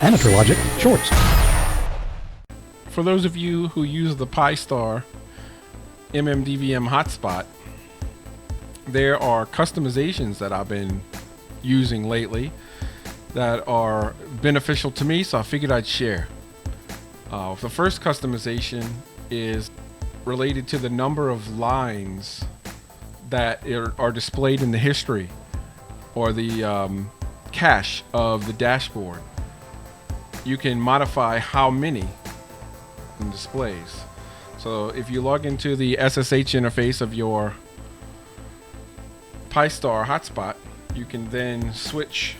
AmateurLogic Shorts. For those of you who use the Pi-Star MMDVM hotspot, there are customizations that I've been using lately that are beneficial to me, so I figured I'd share. The first customization is related to the number of lines that are displayed in the history or the cache of the dashboard. You can modify how many in displays. So if you log into the SSH interface of your Pi-Star hotspot, you can then switch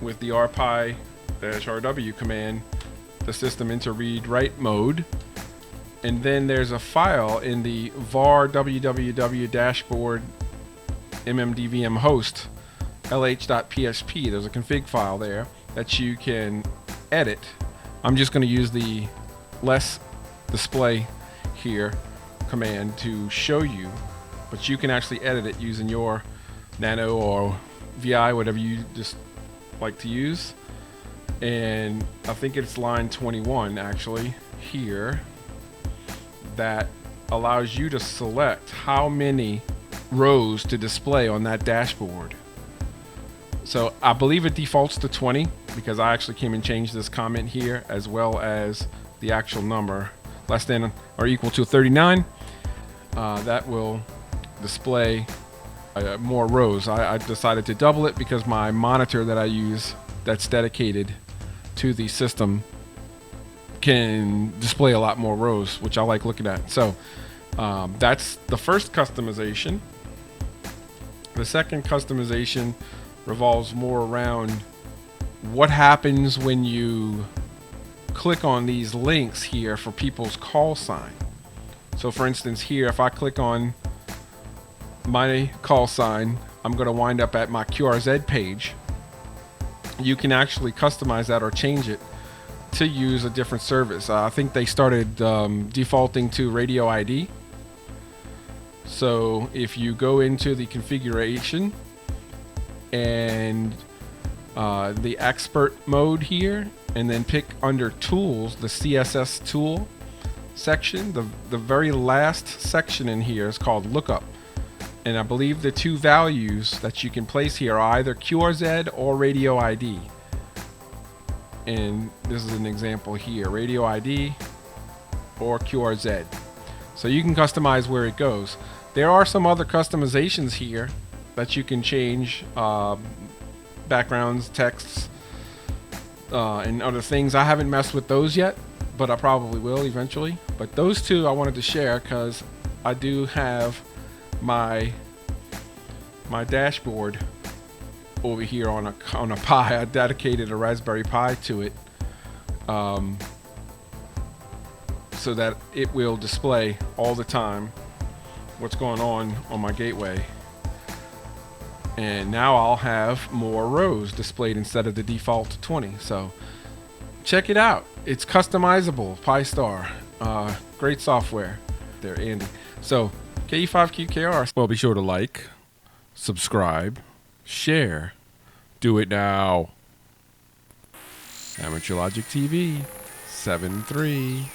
with the rpi-rw command the system into read-write mode, and then there's a file in the var www dashboard mmdvm host lh.php. There's a config file there that you can edit. I'm just going to use the less display here command to show you, but you can actually edit it using your nano or vi, whatever you just like to use. And I think it's line 21 actually here that allows you to select how many rows to display on that dashboard. So I believe it defaults to 20 because I actually came and changed this comment here, as well as the actual number less than or equal to 39. That will display more rows. I decided to double it because my monitor that I use that's dedicated to the system can display a lot more rows, which I like looking at. So that's the first customization. The second customization revolves more around what happens when you click on these links here for people's call sign. So for instance here, if I click on my call sign, I'm going to wind up at my QRZ page. You can actually customize that or change it to use a different service. I think they started defaulting to radio ID. So if you go into the configuration and the expert mode here, and then pick under tools the CSS tool section, the very last section in here is called lookup, and I believe the two values that you can place here are either QRZ or radio ID. And this is an example here, radio ID or QRZ. So you can customize where it goes. There are some other customizations here that you can change, backgrounds, texts, and other things. I haven't messed with those yet, but I probably will eventually. But those two I wanted to share because I do have my dashboard over here on a Pi. I dedicated a Raspberry Pi to it, so that it will display all the time what's going on my gateway. And now I'll have more rows displayed instead of the default 20. So check it out. It's customizable. Pi-Star. Great software there, Andy. So KE5QKR. Well, be sure to like, subscribe, share. Do it now. AmateurLogic.TV 7.3.